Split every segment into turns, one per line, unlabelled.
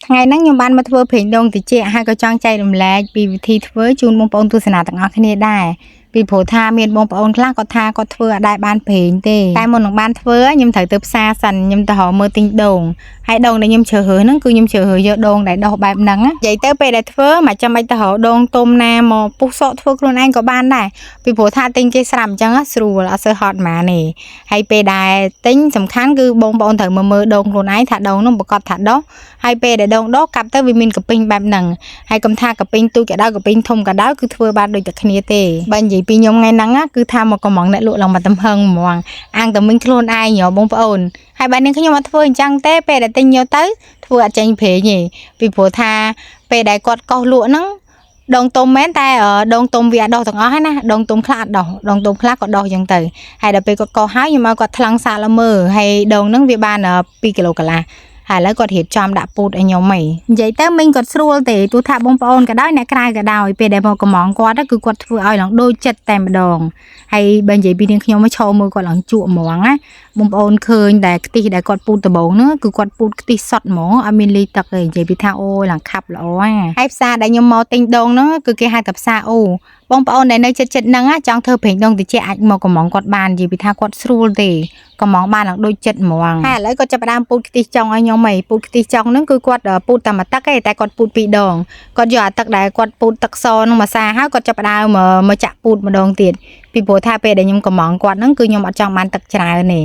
ថ្ងៃហ្នឹងខ្ញុំបានមកធ្វើប្រេងដូងតិចហើយក៏ចង់ចែករំលែកពីវិធីធ្វើជូនបងប្អូនទស្សនាទាំងអស់គ្នាដែរពីព្រោះថាមានបងប្អូនខ្លះគាត់ថាគាត់ធ្វើអត់ដែរបានប្រេងទេតែមុននឹងបានធ្វើខ្ញុំត្រូវទៅផ្សារសិនខ្ញុំទៅរកមើលទិញដូងហើយដូងដែលខ្ញុំជ្រើសរើសហ្នឹងគឺខ្ញុំជ្រើសរើសយកដូងដែលដុះបែបហ្នឹងនិយាយទៅពេលដែលធ្វើមកចាំបាច់ទៅរកដូងទុំណាមកពុះសក់ធ្វើខ្លួនឯងក៏បានដែរពីព្រោះថាទិញគេស្រាប់អញ្ចឹងស្រួលអត់សូវហត់ហ្មងទេហើយពេលដែលទិញសំខាន់គឺបងប្អូនត្រូវមើលដូងខ្លួនឯងថាដូងនោះប្រកាសថាដុះហើយពេលដែលដូងដុះកាប់ទៅវាមានកពិញបែបហ្នឹងហើយកុំថាកពិញទូចក៏ដោយកពិញធំក៏ដោយគឺធ្វើបានដូចតែគ្នាទេបើនិយាយពីខ្ញុំថ្ងៃហ្នឹងគឺថាមកកំងអ្នកលក់ឡើងមកទំហឹងហ្មងអាងតែមិញខ្លួនឯងបងប្អូនហើយបើនាងខ្ញុំអត់ធ្វើអញ្ចឹងទេពេលដែលទិញយកទៅធ្វើអត់ចេញប្រេងទេពីព្រោះថាពេលដែលគាត់កោសលក់ហ្នឹងដងទុំមែនតែដងទុំវាអត់ដុះទាំងអស់ហ្នឹងណាដងទុំខ្លះអត់ដុះដងទុំខ្លះក៏ដុះអញ្ចឹងទៅហើយដល់ពេលគាត់កោសហើយខ្ញុំឲ្យគាត់ថ្លឹងសាកល្មើហើយដងហ្នឹងវាបាន2គីឡូកន្លះហើយឥឡូវគាត់រៀបចំដាក់ពូតឲ្យខ្ញុំហីនិយាយទៅមិញគាត់ស្រួលទេទោះថាបងប្អូនក៏ដោយអ្នកក្រៅក៏ដោយពេលដែលមកកំងគាត់គឺគាត់ធ្វើឲ្យឡើងដូចចិត្តតែម្ដងហើយបើនិយាយពីនាងខ្ញុំមកឈរមើលគាត់ឡើងជក់ហ្មងណាបងប្អូនឃើញតែខ្ទិះដែលគាត់ពូតដំបងហ្នឹងគឺគាត់ពូតខ្ទិះសុតហ្មងអត់មានលីទឹកទេនិយាយពីថាអូយឡើងខាប់ល្អហើយផ្សារដែលខ្ញុំមកទិញដូងហ្នឹងគឺគេហៅថាផ្សារអូបងប្អូនដែលនៅចិត្តហ្នឹងចង់ធ្វើប្រេងដូងតិចអាចមកកំងគាត់បាននិយាយពីថាគាត់ស្រួលទេកំងបានឡើងដូចចិត្តហ្មងហើយឥឡូវគាត់ចាប់ផ្ដើមពូតខ្ទិះចុងឲ្យខ្ញុំហីពូតខ្ទិះចុងហ្នឹងគឺគាត់ពូតតែមួយទឹកទេតែគាត់ពូត2ដងគាត់យកអាទឹកដែលគាត់ពូតទឹកសហ្នឹងមកសាហើយគាត់ចាប់ផ្ដើមមកចាក់ពូតម្ដងទៀតពីព្រោះថាពេលដែលខ្ញុំកំងគាត់ហ្នឹងគឺខ្ញុំអត់ចង់បានទឹកច្រើនទេ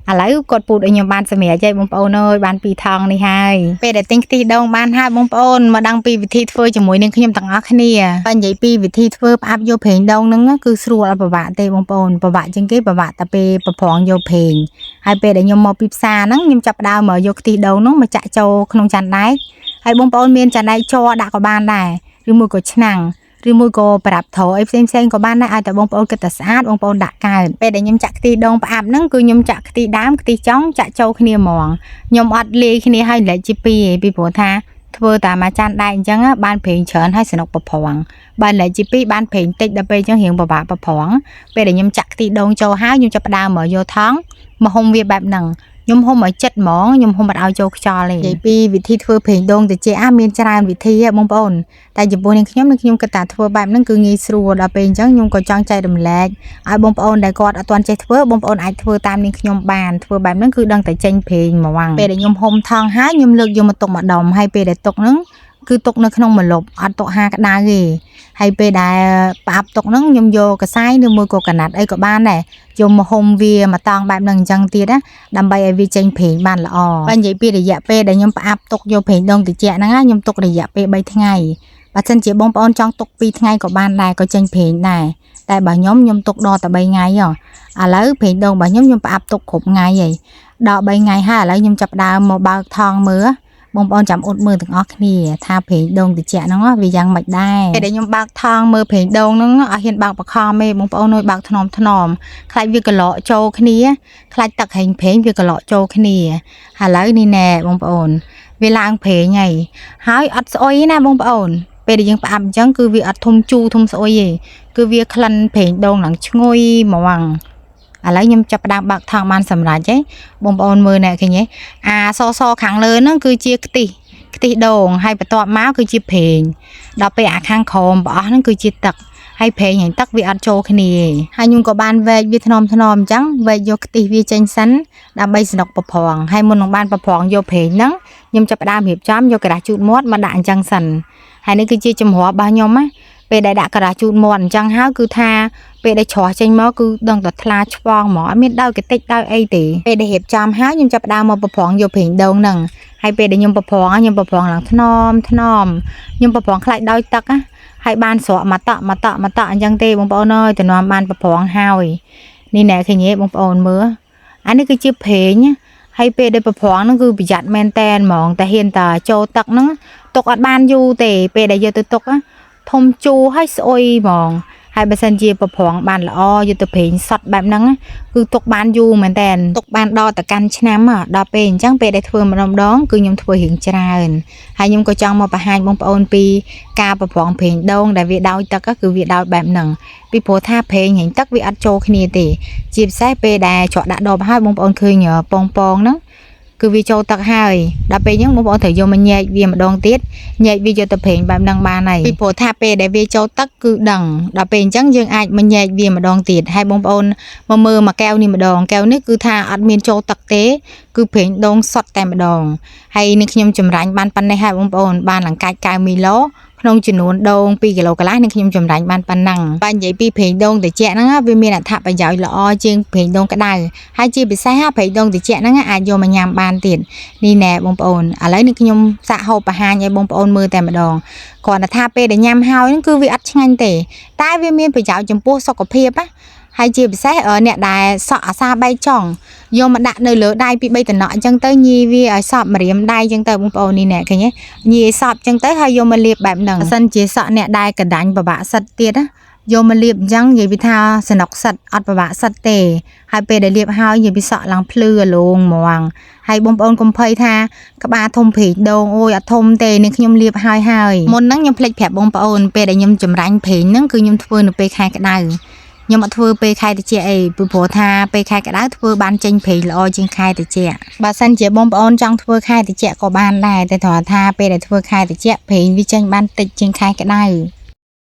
ឥឡូវគាត់ពូតឲ្យខ្ញុំបានសម្រាប់ហើយបងប្អូនអើយបាន2ថងនេះហើយពេលដែលទិញខ្ទិះដូងបានហើយបងប្អូនមកដឹងពីវិធីធ្វើជាមួយនឹងខ្ញុំទាំងអស់គ្នាបើនិយាយពីវិធីធ្វើផ្អាប់យកប្រេងដូងហ្នឹងគឺស្រួលអត់ពិបាកទេបងប្អូនពិបាកជាងគេពិបាកតែពេលប្រព្រងយកប្រេងហើយពេលដែលខ្ញុំមកពីផ្សារហ្នឹងខ្ញុំចាប់ផ្ដើមមកយកខ្ទិះដូងហ្នឹងមកចាក់ចូលក្នុងចានដែកហើយបងប្អូនមានចានដែកជ័រដាក់ក៏បានដែរឬមួយក៏ឆ្នាំងឬមួយក៏ប្រាប់ធរអីផ្សេងក៏បានដែរឲ្យតែបងប្អូនគិតតែស្អាតបងប្អូនដាក់កើតពេលដែលខ្ញុំចាក់ខ្ទិះដូងផ្អាប់ហ្នឹងគឺខ្ញុំចាក់ខ្ទិះដើមខ្ទិះចុងចាក់ចូលគ្នាហ្មងខ្ញុំអត់លាយគ្នាឲ្យលេចជាពីរឯងពីព្រោះថាធ្វើតាមអាចារ្យដែរអញ្ចឹងបានប្រេងច្រើនហើយសនុកប្រព្រងបើលេចជាពីរបានប្រេងតិចដល់ពេលអញ្ចឹងរៀងពិបាកប្រព្រងពេលដែលខ្ញុំចាក់ខ្ទិះដូងចូលហើយខ្ញុំចាប់ផ្ដើមមកយកថង់មកហុំវាបែបហ្នឹងខ្ញុំហុំឲ្យចិត្តហ្មងខ្ញុំហុំអត់ឲ្យចូលខ្យល់ទេនិយាយពីវិធីធ្វើប្រេងដូងតិចមានច្រើនវិធីបងប្អូនតែចំពោះនាងខ្ញុំគិតថាធ្វើបែបហ្នឹងគឺងាយស្រួលដល់ពេលអញ្ចឹងខ្ញុំក៏ចង់ចែករំលែកឲ្យបងប្អូនដែលគាត់អត់ទាន់ចេះធ្វើបងប្អូនអាចធ្វើតាមនាងខ្ញុំបានធ្វើបែបហ្នឹងគឺដឹងតែចេញប្រេងហ្មងពេលដែលខ្ញុំហុំថង់ហើយខ្ញុំលើកយកមកទុកម្ដុំហើយពេលដែលទុកហ្នឹងគឺទុកនៅក្នុងម្លប់អត់ទុកហាក្តៅទេហើយពេលដែលផ្អាប់ទុកហ្នឹងខ្ញុំយកកសែងឬមួយក៏កណាត់អីក៏បានដែរយកមកហុំវាមកតង់បែបហ្នឹងអញ្ចឹងទៀតណាដើម្បីឲ្យវាចេញប្រេងបានល្អបើនិយាយពីរយៈពេលដែលខ្ញុំផ្អាប់ទុកយកប្រេងដូងតិចហ្នឹងខ្ញុំទុករយៈពេល3ថ្ងៃបើសិនជាបងប្អូនចង់ទុក2ថ្ងៃក៏បានដែរក៏ចេញប្រេងដែរតែបើខ្ញុំទុកដល់តែ3ថ្ងៃឥឡូវប្រេងដូងរបស់ខ្ញុំផ្អាប់ទុកគ្រប់ថ្ងៃហើយដល់3ថ្ងៃហើយឥឡូវខ្ញុំចាប់ដើមមកបើកថង់មើលបងប្អូនចាំអ៊ុតមើលទាំងអស់គ្នាថាប្រេងដូងតិចហ្នឹងវាយ៉ាងម៉េចដែរពេលដែលខ្ញុំបើកថង់មើលប្រេងដូងហ្នឹងអត់ហ៊ានបើកបខំទេបងប្អូនអើយបើកថ្នមខ្លាចវាកឡកចូលគ្នាខ្លាចទឹកហែងប្រេងវាកឡកចូលគ្នាឥឡូវនេះណែបងប្អូនវាឡើងប្រេងហើយអត់ស្អុយណាបងប្អូនពេលដែលយើងផ្អាប់អញ្ចឹងគឺវាអត់ធំជូរធំស្អុយទេគឺវាក្លិនប្រេងដូងឡើងឈ្ងុយហ្មងឥឡូវខ្ញុំចាប់ផ្ដើមបើកថង់បានសម្រាប់បងប្អូនមើលណែឃើញទេអាសខាងលើហ្នឹងគឺជាខ្ទិះដូងហើយបន្ទាប់មកគឺជាប្រេងដល់ពេលអាខាងក្រោមប្រអស់ហ្នឹងគឺជាទឹកហើយប្រេងហើយទឹកវាអត់ចូលគ្នាទេហើយខ្ញុំក៏បានវែកវាថ្នមអញ្ចឹងវែកយកខ្ទិះវាចេញសិនដើម្បីសនុកប្រព្រងហើយមុននឹងបានប្រព្រងយកប្រេងហ្នឹងខ្ញុំចាប់ផ្ដើមរៀបចំយកក្រាស់ជូតមាត់មកដាក់អញ្ចឹងសិនហើយនេះគឺជាជំរាបរបស់ខ្ញុំណាពេលដែលដាក់ក្រាស់ជូតមាត់អញ្ចឹងហើយគឺថាពេលដែលច្រោះចេញមកគឺដឹងតែថ្លាឆ្វងហ្មងអត់មានដោយកតិចដោយអីទេពេលដែលរៀបចំហើយខ្ញុំចាប់ផ្ដើមមកប្រព្រងយកប្រេងដូងហ្នឹងហើយពេលដែលខ្ញុំប្រព្រងឡើងថ្នមខ្ញុំប្រព្រងខ្លាចដោយទឹកណាហើយបានស្រក់មកតក់អញ្ចឹងទេបងប្អូនអើយតំណមបានប្រព្រងហើយនេះណែឃើញទេបងប្អូនមើលអានេះគឺជាប្រេងហើយពេលដែលប្រព្រងហ្នឹងគឺប្រយ័ត្នមែនតែនហ្មងតែហ៊ានតែចូលទឹកហ្នឹងទុកអត់បានយូរទេពេលដែលយកទៅទុកធំជូរហើយស្អុយហ្មងហើយបើសិនជាប្រព្រងបានល្អយកទៅប្រេងសតបែបហ្នឹងគឺទុកបានយូរមែនតែនទុកបានដល់តែកាន់ឆ្នាំដល់ពេលអញ្ចឹងពេលដែលធ្វើម្ដងគឺខ្ញុំធ្វើរៀងច្រើនហើយខ្ញុំក៏ចង់មកបង្ហាញបងប្អូនពីការប្រព្រងប្រេងដូងដែលវាដោយទឹកគឺវាដោយបែបហ្នឹងពីព្រោះថាប្រេងទឹកវាអត់ចូលគ្នាទេជាពិសេសពេលដែលច្រកដាក់ដបហើយបងប្អូនឃើញពងហ្នឹង គឺវាចូលទឹកហើយដល់ពេលអញ្ចឹងបងប្អូនត្រូវយកមកញែកវាម្ដងទៀតញែកវាយកទៅប្រេងបែបហ្នឹងបានហើយពីព្រោះថាពេលដែលវាចូលទឹកគឺដឹងដល់ពេលអញ្ចឹងយើងអាចមកញែកវាម្ដងទៀតហើយបងប្អូនមកមើលមួយកែវនេះម្ដងកែវនេះគឺថាអត់មានចូលទឹកទេគឺប្រេងដូងសុទ្ធតែម្ដងហើយនេះខ្ញុំចម្រាញ់បានប៉ុណ្ណេះហើយបងប្អូនបានលង្កាច់កៅមីឡូក្នុងចំនួនដូង2គីឡូកន្លះនឹងខ្ញុំចម្រាញ់បានប៉ុណ្ណឹងបើនិយាយពីប្រេងដូងត្រជាក់ហ្នឹងវាមានអត្ថប្រយោជន៍ល្អជាងប្រេងដូងក្តៅហើយជាពិសេសប្រេងដូងត្រជាក់ហ្នឹងអាចយកមកញ៉ាំបានទៀតនេះណែបងប្អូនឥឡូវនេះខ្ញុំសាកហូបបង្ហាញឲ្យបងប្អូនមើលតែម្ដងគ្រាន់តែថាពេលដែលញ៉ាំហើយហ្នឹងគឺវាអត់ឆ្ងាញ់ទេតែវាមានប្រយោជន៍ចំពោះសុខភាពណាហើយជាពិសេសអ្នកដែលសក់អាសាបែកចង់យកមកដាក់នៅលើដៃពី3តំណក់អញ្ចឹងទៅញីវាឲ្យសប់ម្រាមដៃអញ្ចឹងទៅបងប្អូននេះណែឃើញទេញីឲ្យសប់អញ្ចឹងទៅហើយយកមកលាបបែបហ្នឹងបើសិនជាសក់អ្នកដែលកដាញ់ពិបាកសិតទៀតណាយកមកលាបអញ្ចឹងនិយាយពីថាសនុកសិតអត់ពិបាកសិតទេហើយពេលដែលលាបហើយនិយាយពីសក់ឡើងភ្លឺរលោងហ្មងហើយបងប្អូនកុំភ័យថាក្បាលធំព្រីកដូងអូយអត់ធំទេនេះខ្ញុំលាបហើយមុនហ្នឹងខ្ញុំភ្លេចប្រាប់បងប្អូនពេលដែលខ្ញុំចម្រាញ់ព្រីងហ្នឹងគឺខ្ញុំធ្វើនៅពេលខែក្តៅខ្ញុំអត់ធ្វើពេលខែត្រជាក់អីពីព្រោះថាពេលខែក្តៅធ្វើបានចេញព្រីងល្អជាងខែត្រជាក់បើសិនជាបងប្អូនចង់ធ្វើខែត្រជាក់ក៏បានដែរតែគ្រាន់ថាពេលដែលធ្វើខែត្រជាក់ព្រីងវាចេញបានតិចជាងខែក្តៅ